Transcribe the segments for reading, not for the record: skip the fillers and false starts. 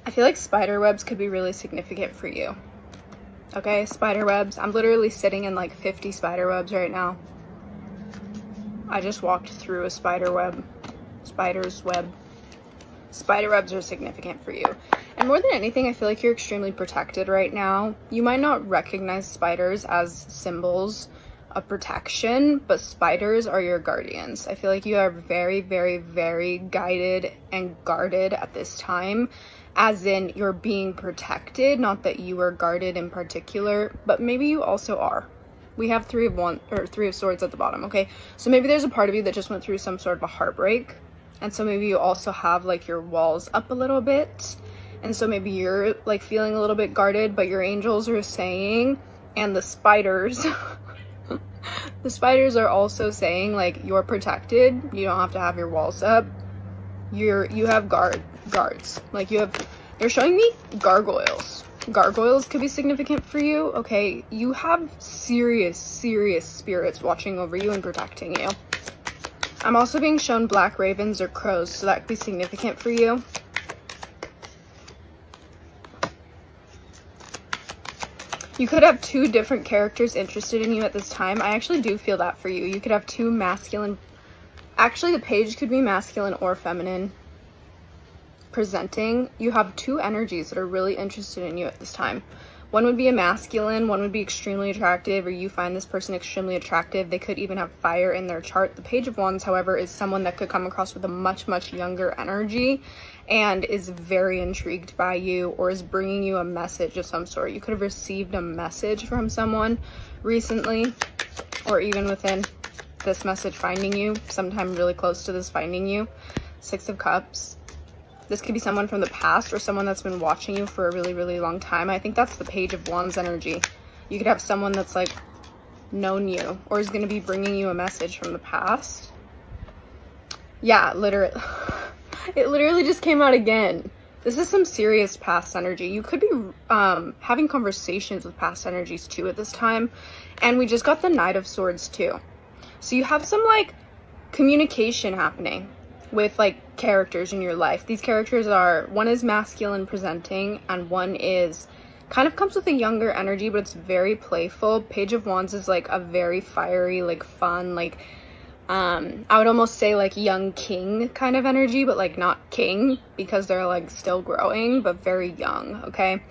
I feel like spider webs could be really significant for you. Okay, spider webs. I'm literally sitting in like 50 spider webs right now. I just walked through a spider web. Spider's web. Spider webs are significant for you. And more than anything, I feel like you're extremely protected right now. You might not recognize spiders as symbols of protection, but spiders are your guardians. I feel like you are very, very, very guided and guarded at this time, as in you're being protected, not that you are guarded in particular, but maybe you also are. We have Three of Swords at the bottom, okay? So maybe there's a part of you that just went through some sort of a heartbreak, and so maybe you also have like your walls up a little bit, and so maybe you're like feeling a little bit guarded, but your angels are saying, and the spiders the spiders are also saying like you're protected. You don't have to have your walls up. You have guards. Like they're showing me gargoyles. Gargoyles could be significant for you. Okay, you have serious spirits watching over you and protecting you. I'm also being shown black ravens or crows, so that could be significant for you. You could have two different characters interested in you at this time. I actually do feel that for you. You could have two masculine... Actually, the page could be masculine or feminine presenting. You have two energies that are really interested in you at this time. One would be a masculine, one would be extremely attractive, or you find this person extremely attractive. They could even have fire in their chart. The Page of Wands, however, is someone that could come across with a much younger energy and is very intrigued by you, or is bringing you a message of some sort. You could have received a message from someone recently, or even within this message finding you, sometime really close to this finding you. Six of Cups. This could be someone from the past or someone that's been watching you for a really long time. I think that's the Page of Wands energy. You could have someone that's like known you or is going to be bringing you a message from the past. Yeah, literally. It literally just came out again. This is some serious past energy. You could be having conversations with past energies too at this time. And we just got the Knight of Swords too. So you have some like communication happening with like characters in your life. These characters are, one is masculine presenting and one is kind of comes with a younger energy, but it's very playful. Page of Wands is like a very fiery, like fun, like I would almost say like young king kind of energy, but like not king because they're like still growing, but very young, okay?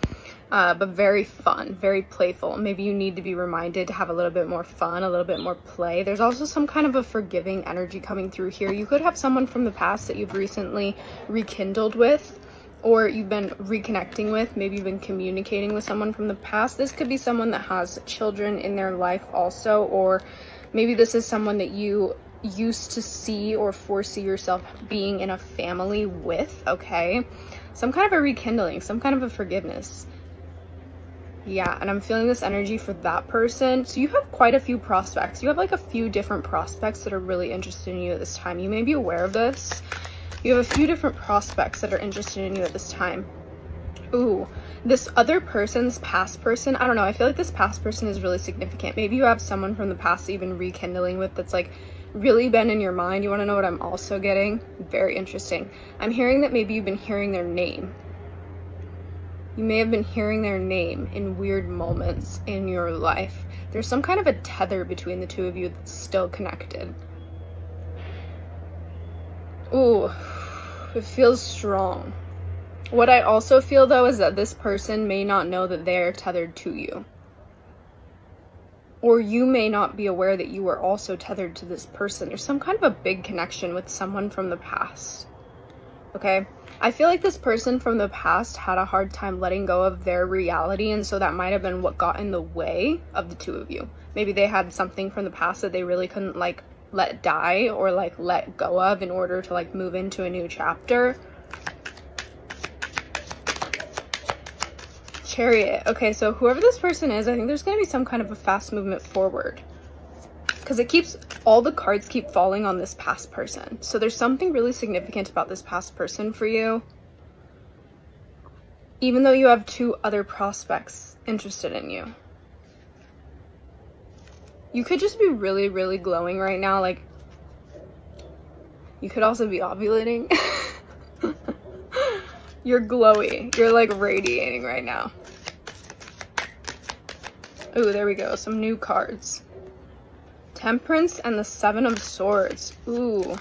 But very fun, very playful. Maybe you need to be reminded to have a little bit more fun, a little bit more play. There's also some kind of a forgiving energy coming through here. You could have someone from the past that you've recently rekindled with, or you've been reconnecting with. Maybe you've been communicating with someone from the past. This could be someone that has children in their life also, or maybe this is someone that you used to see or foresee yourself being in a family with, okay? Some kind of a rekindling, some kind of a forgiveness. Yeah, and I'm feeling this energy for that person. So you have quite a few prospects. You have like a few different prospects that are really interested in you at this time. You may be aware of this. You have a few different prospects that are interested in you at this time. Ooh, this other person's past person, I don't know. I feel like this past person is really significant. Maybe you have someone from the past that you've been rekindling with that's like really been in your mind. You want to know what I'm also getting? Very interesting. I'm hearing that maybe you've been hearing their name. You may have been hearing their name in weird moments in your life. There's some kind of a tether between the two of you that's still connected. Ooh, it feels strong. What I also feel though is that this person may not know that they're tethered to you. Or you may not be aware that you are also tethered to this person. There's some kind of a big connection with someone from the past. Okay? I feel like this person from the past had a hard time letting go of their reality, and so that might have been what got in the way of the two of you. Maybe they had something from the past that they really couldn't like let die or like let go of in order to like move into a new chapter. Chariot. Okay, so whoever this person is, I think there's going to be some kind of a fast movement forward. Because all the cards keep falling on this past person. So there's something really significant about this past person for you. Even though you have two other prospects interested in you. You could just be really glowing right now. Like, you could also be ovulating. You're glowy. You're like radiating right now. Ooh, there we go. Some new cards. Temperance and the Seven of Swords. Ooh.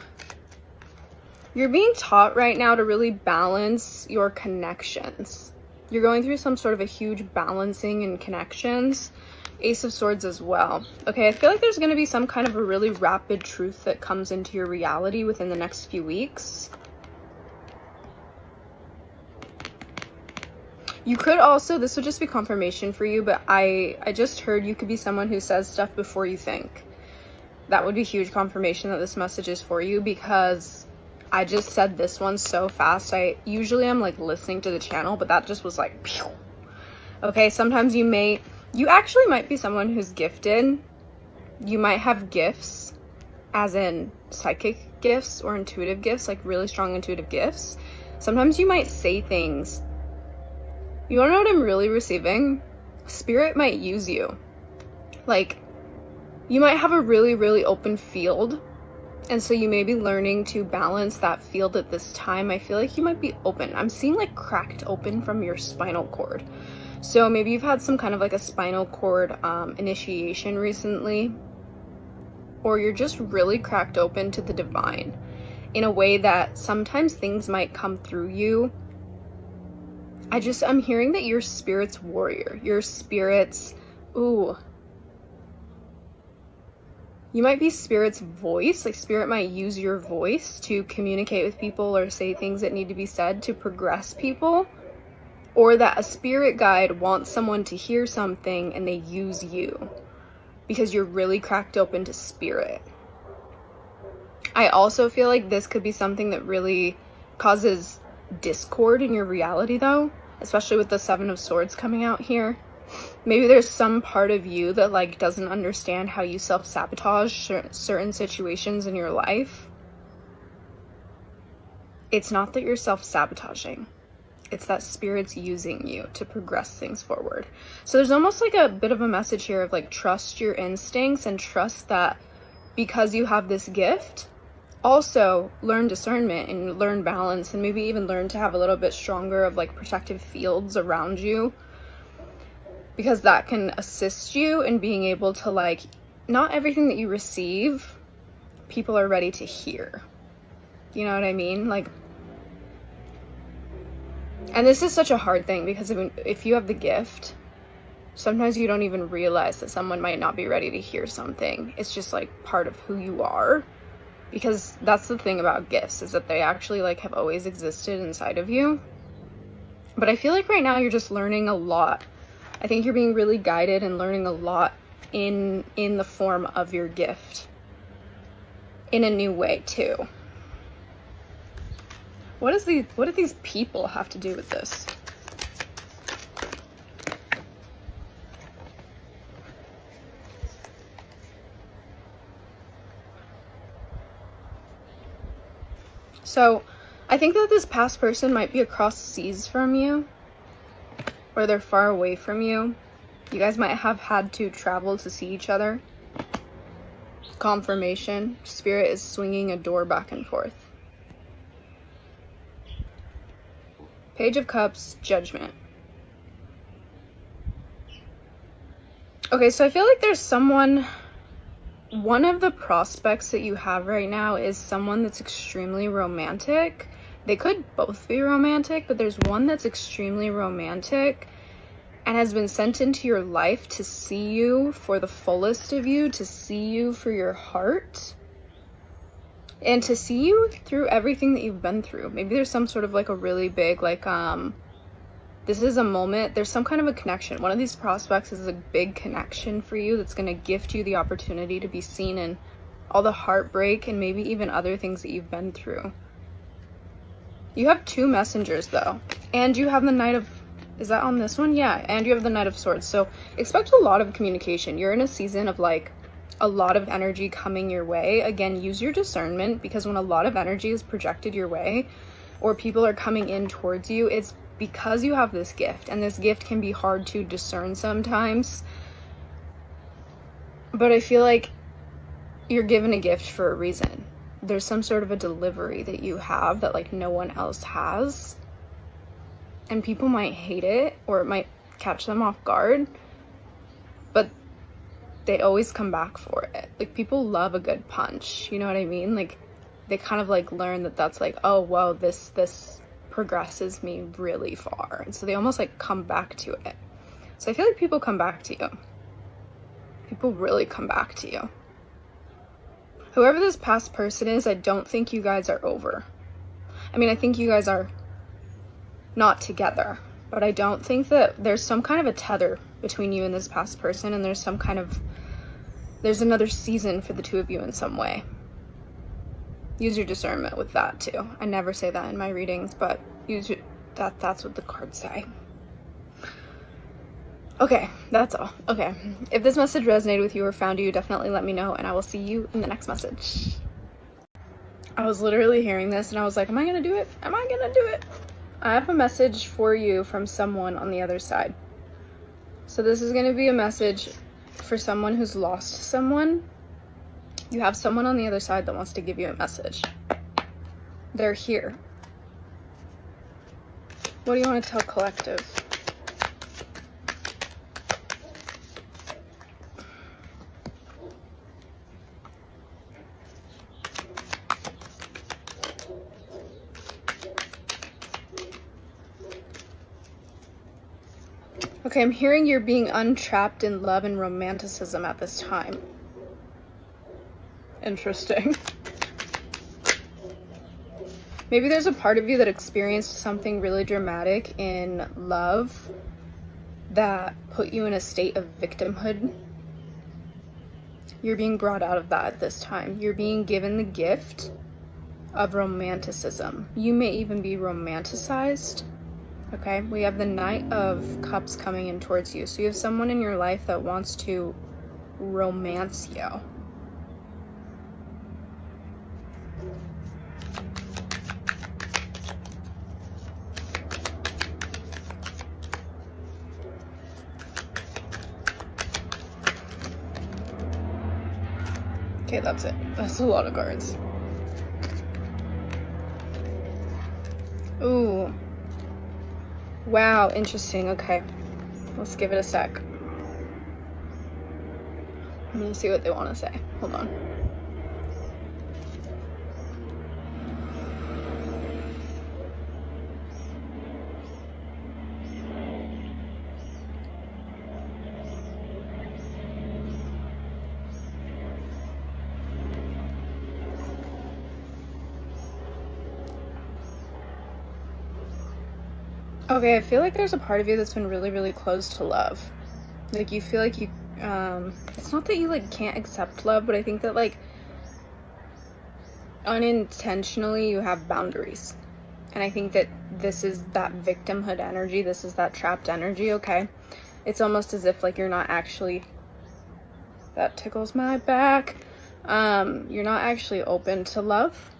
You're being taught right now to really balance your connections. You're going through some sort of a huge balancing in connections. Ace of Swords as well. Okay, I feel like there's going to be some kind of a really rapid truth that comes into your reality within the next few weeks. You could also, this would just be confirmation for you, but I just heard you could be someone who says stuff before you think. That would be huge confirmation that this message is for you, because I just said this one so fast. I usually am like listening to the channel, but that just was like, pew. Okay, sometimes you actually might be someone who's gifted. You might have gifts, as in psychic gifts or intuitive gifts, like really strong intuitive gifts. Sometimes you might say things. You wanna know what I'm really receiving? Spirit might use you. Like, you might have a really, really open field, and so you may be learning to balance that field at this time. I feel like you might be open. I'm seeing like cracked open from your spinal cord. So maybe you've had some kind of like a spinal cord initiation recently, or you're just really cracked open to the divine in a way that sometimes things might come through you. I'm hearing that you're spirit's warrior. Your spirit's, ooh. You might be spirit's voice. Like, spirit might use your voice to communicate with people or say things that need to be said to progress people. Or that a spirit guide wants someone to hear something and they use you because you're really cracked open to spirit. I also feel like this could be something that really causes discord in your reality though, especially with the Seven of Swords coming out here. Maybe there's some part of you that like doesn't understand how you self-sabotage certain situations in your life. It's not that you're self-sabotaging. It's that spirit's using you to progress things forward. So there's almost like a bit of a message here of like, trust your instincts and trust that because you have this gift, also learn discernment and learn balance, and maybe even learn to have a little bit stronger of like protective fields around you, because that can assist you in being able to like, not everything that you receive, people are ready to hear. You know what I mean? Like, and this is such a hard thing because if you have the gift, sometimes you don't even realize that someone might not be ready to hear something. It's just like part of who you are, because that's the thing about gifts, is that they actually like have always existed inside of you. But I feel like right now you're just learning a lot. I think you're being really guided and learning a lot in the form of your gift in a new way too. What do these people have to do with this? So I think that this past person might be across seas from you, or they're far away from you. You guys might have had to travel to see each other. Confirmation. Spirit is swinging a door back and forth. Page of Cups, Judgment. Okay, so I feel like there's someone, one of the prospects that you have right now is someone that's extremely romantic. They could both be romantic, but there's one that's extremely romantic and has been sent into your life to see you for the fullest of you, to see you for your heart, and to see you through everything that you've been through. Maybe there's some sort of like a really big, like, this is a moment, there's some kind of a connection. One of these prospects is a big connection for you that's going to gift you the opportunity to be seen in all the heartbreak and maybe even other things that you've been through. You have two messengers though, and you have the Knight of, is that on this one? Yeah, and you have the Knight of Swords. So expect a lot of communication. You're in a season of like a lot of energy coming your way. Again, use your discernment, because when a lot of energy is projected your way or people are coming in towards you, it's because you have this gift, and this gift can be hard to discern sometimes. But I feel like you're given a gift for a reason. There's some sort of a delivery that you have that like no one else has. and people might hate it or it might catch them off guard, but they always come back for it. Like, people love a good punch, you know what I mean? Like, they kind of like learn that that's like, oh wow, this progresses me really far, and so they almost like come back to it. So I feel like people come back to you. People really come back to you. Whoever this past person is, I don't think you guys are over. I mean, I think you guys are not together, but I don't think that there's some kind of a tether between you and this past person, and there's another season for the two of you in some way. Use your discernment with that too. I never say that in my readings, but that's what the cards say. Okay, that's all. Okay, if this message resonated with you or found you, definitely let me know, and I will see you in the next message. I was literally hearing this and I was like, am I gonna do it? Am I gonna do it? I have a message for you from someone on the other side. So this is gonna be a message for someone who's lost someone. You have someone on the other side that wants to give you a message. They're here. What do you want to tell collective? Okay, I'm hearing you're being untrapped in love and romanticism at this time. Interesting. Maybe there's a part of you that experienced something really dramatic in love that put you in a state of victimhood. You're being brought out of that at this time. You're being given the gift of romanticism. You may even be romanticized. Okay, we have the Knight of Cups coming in towards you. So you have someone in your life that wants to romance you. Okay, that's it. That's a lot of cards. Ooh. Wow, interesting. Okay. Let's give it a sec. I'm gonna see what they want to say. Hold on. Okay, I feel like there's a part of you that's been really, really close to love. Like, you feel like you, it's not that you, like, can't accept love, but I think that, like, unintentionally you have boundaries. And I think that this is that victimhood energy. This is that trapped energy, okay? It's almost as if, like, you're not actually, that tickles my back. You're not actually open to love.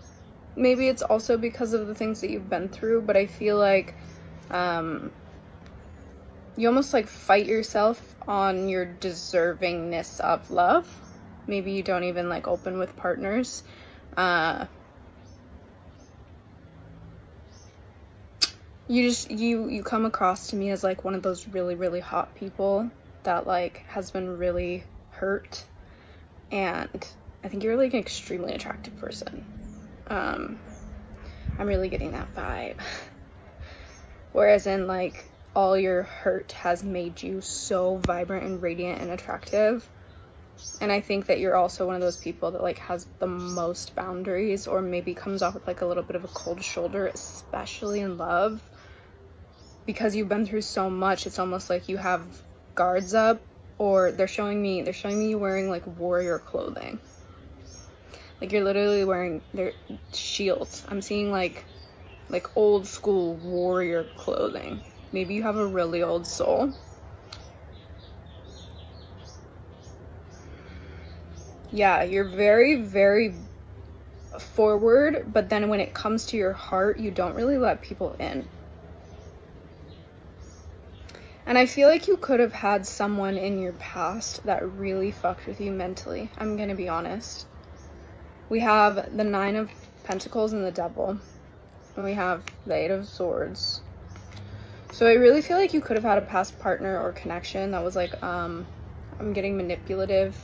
Maybe it's also because of the things that you've been through, but I feel like you almost like fight yourself on your deservingness of love. Maybe you don't even like open with partners. You come across to me as like one of those really, really hot people that like has been really hurt, and I think you're like an extremely attractive person. I'm really getting that vibe. Whereas in like all your hurt has made you so vibrant and radiant and attractive. And I think that you're also one of those people that like has the most boundaries, or maybe comes off with like a little bit of a cold shoulder, especially in love. Because you've been through so much, it's almost like you have guards up, or they're showing me you wearing like warrior clothing. Like you're literally wearing their shields. I'm seeing like old school warrior clothing. Maybe you have a really old soul. Yeah, you're very, very forward, but then when it comes to your heart, you don't really let people in. And I feel like you could have had someone in your past that really fucked with you mentally. I'm gonna be honest. We have the Nine of Pentacles and the Devil. And we have the Eight of Swords. So I really feel like you could have had a past partner or connection that was like, I'm getting manipulative,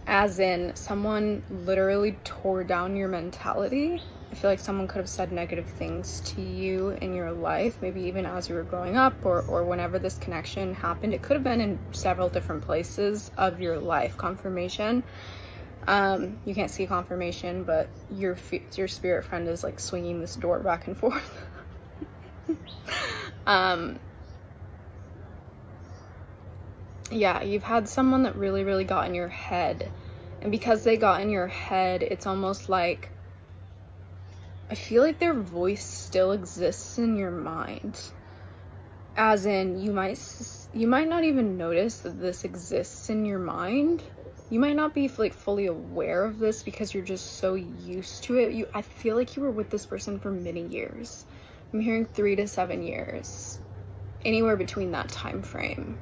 as in someone literally tore down your mentality. I feel like someone could have said negative things to you in your life, maybe even as you were growing up or whenever this connection happened. It could have been in several different places of your life. Confirmation. You can't see confirmation, but your spirit friend is like swinging this door back and forth. Yeah, you've had someone that really, really got in your head. And because they got in your head, it's almost like, I feel like their voice still exists in your mind. As in, you might not even notice that this exists in your mind. You might not be like fully aware of this because you're just so used to it. I feel like you were with this person for many years. I'm hearing 3 to 7 years, anywhere between that time frame.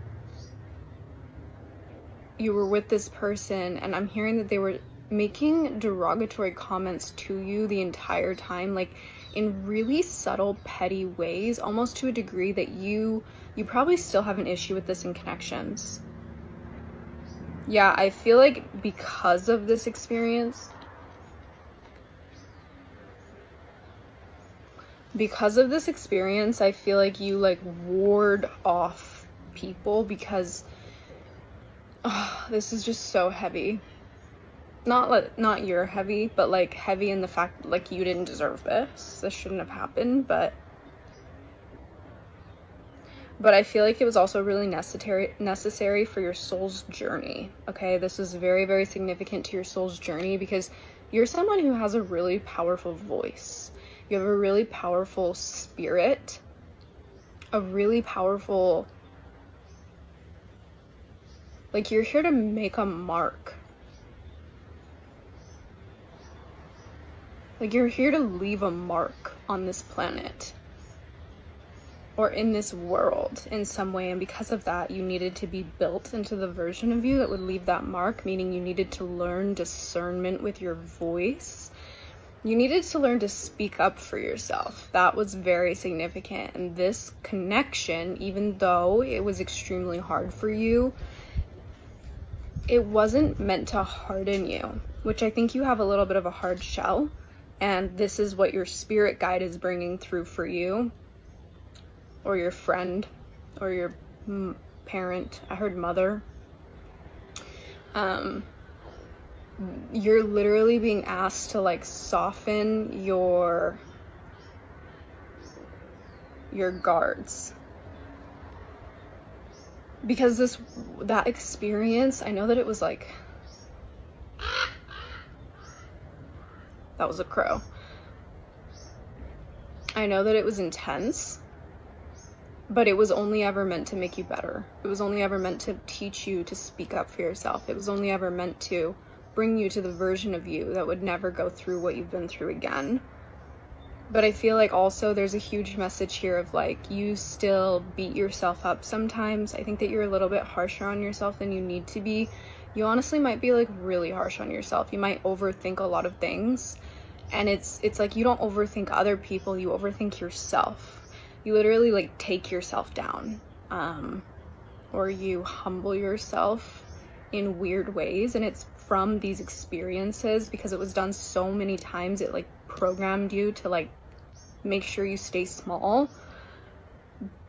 You were with this person, and I'm hearing that they were making derogatory comments to you the entire time, like in really subtle, petty ways, almost to a degree that you probably still have an issue with this in connections. Yeah, I feel like because of this experience, I feel like you like ward off people because this is just so heavy. Not you're heavy, but like heavy in the fact like you didn't deserve this. This shouldn't have happened, but I feel like it was also really necessary for your soul's journey. Okay, this is very, very significant to your soul's journey because you're someone who has a really powerful voice. You have a really powerful spirit, a really powerful, like you're here to make a mark. Like you're here to leave a mark on this planet or in this world in some way, and because of that you needed to be built into the version of you that would leave that mark, meaning you needed to learn discernment with your voice. You needed to learn to speak up for yourself. That was very significant. And this connection, even though it was extremely hard for you, it wasn't meant to harden you, which I think you have a little bit of a hard shell. And this is what your spirit guide is bringing through for you, or your friend, or your parent. I heard mother. You're literally being asked to like soften your guards. Because that experience, I know that it was like, that was a crow. I know that it was intense, but it was only ever meant to make you better. It was only ever meant to teach you to speak up for yourself. It was only ever meant to bring you to the version of you that would never go through what you've been through again. But I feel like also there's a huge message here of like, you still beat yourself up sometimes. I think that you're a little bit harsher on yourself than you need to be. You honestly might be like really harsh on yourself. You might overthink a lot of things. And it's like you don't overthink other people, you overthink yourself. You literally like take yourself down. Or you humble yourself in weird ways. And it's from these experiences, because it was done so many times, it like programmed you to like make sure you stay small.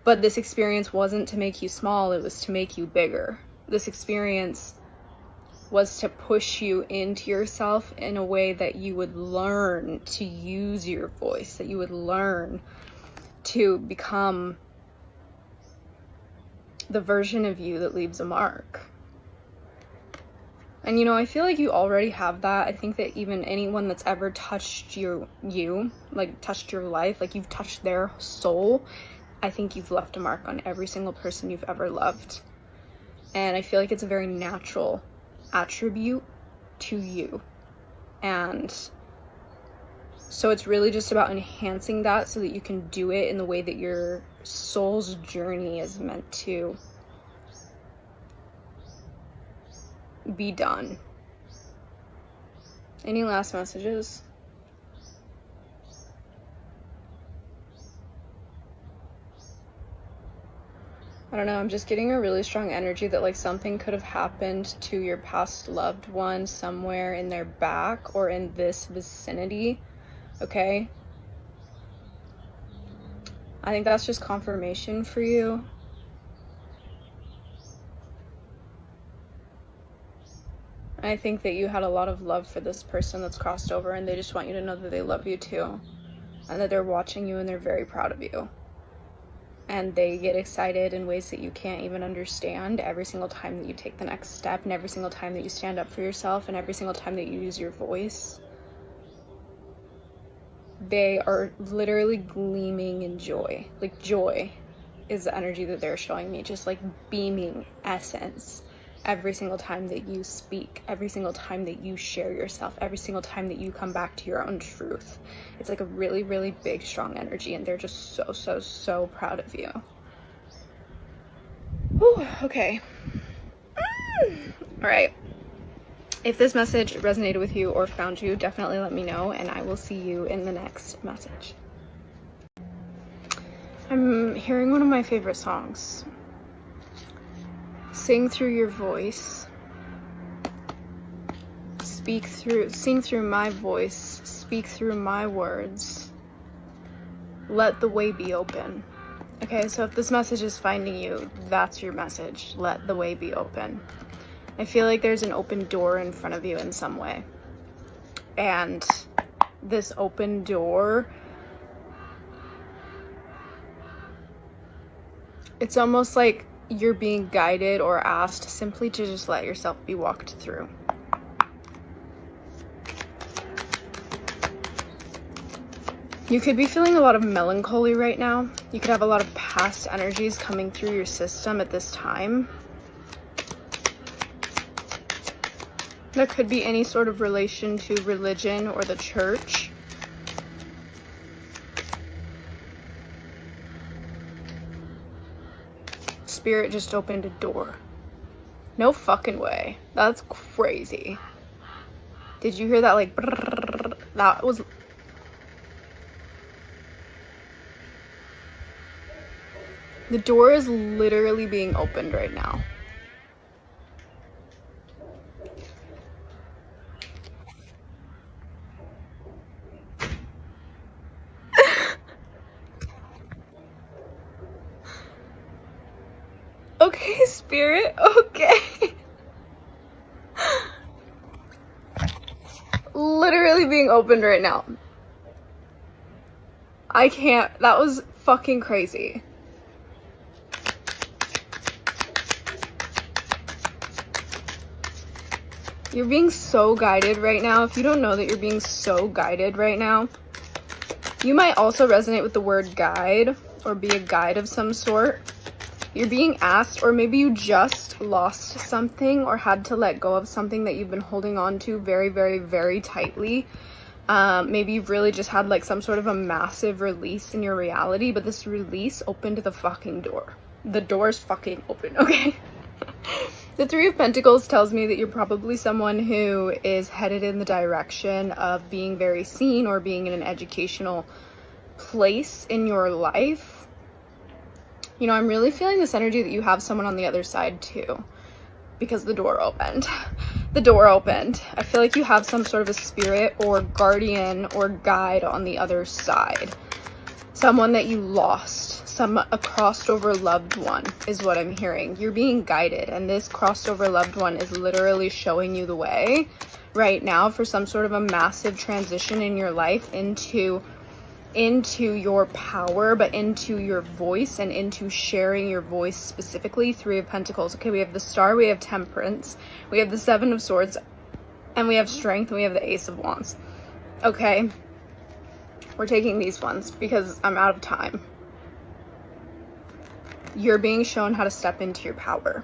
But this experience wasn't to make you small, it was to make you bigger. This experience was to push you into yourself in a way that you would learn to use your voice, that you would learn to become the version of you that leaves a mark. And you know, I feel like you already have that. I think that even anyone that's ever touched you, like touched your life, like you've touched their soul, I think you've left a mark on every single person you've ever loved. And I feel like it's a very natural attribute to you. And so it's really just about enhancing that so that you can do it in the way that your soul's journey is meant to be done. Any last messages? I don't know, I'm just getting a really strong energy that like something could have happened to your past loved one somewhere in their back or in this vicinity, okay? I think that's just confirmation for you. I think that you had a lot of love for this person that's crossed over, and they just want you to know that they love you too, and that they're watching you and they're very proud of you. And they get excited in ways that you can't even understand every single time that you take the next step, and every single time that you stand up for yourself, and every single time that you use your voice. They are literally gleaming in joy. Like, joy is the energy that they're showing me, just like beaming essence. Every single time that you speak, every single time that you share yourself, every single time that you come back to your own truth. It's like a really, really big, strong energy, and they're just so, so, so proud of you. Whew, okay. All right. If this message resonated with you or found you, definitely let me know, and I will see you in the next message. I'm hearing one of my favorite songs. Sing through your voice. Sing through my voice. Speak through my words. Let the way be open. Okay, so if this message is finding you, that's your message. Let the way be open. I feel like there's an open door in front of you in some way. And this open door, it's almost like you're being guided or asked simply to just let yourself be walked through. You could be feeling a lot of melancholy right now. You could have a lot of past energies coming through your system at this time. There could be any sort of relation to religion or the church. Spirit just opened a door. No fucking way. That's crazy. Did you hear that? Like, brrr, that was... The door is literally being opened right now. Okay, Spirit, okay. Literally being opened right now. I can't, that was fucking crazy. You're being so guided right now. If you don't know that you're being so guided right now, you might also resonate with the word guide or be a guide of some sort. You're being asked, or maybe you just lost something or had to let go of something that you've been holding on to very, very, very tightly. Maybe you've really just had like some sort of a massive release in your reality, but this release opened the fucking door. The door's fucking open, okay? The Three of Pentacles tells me that you're probably someone who is headed in the direction of being very seen or being in an educational place in your life. You know, I'm really feeling this energy that you have someone on the other side too, because the door opened. The door opened. I feel like you have some sort of a spirit or guardian or guide on the other side. Someone that you lost. A crossed over loved one is what I'm hearing. You're being guided, and this crossed over loved one is literally showing you the way right now for some sort of a massive transition in your life into your power, but into your voice and into sharing your voice specifically. Three of Pentacles. Okay, we have the Star, we have Temperance, we have the Seven of Swords, and we have Strength, and we have the Ace of Wands. Okay, we're taking these ones because I'm out of time. You're being shown how to step into your power.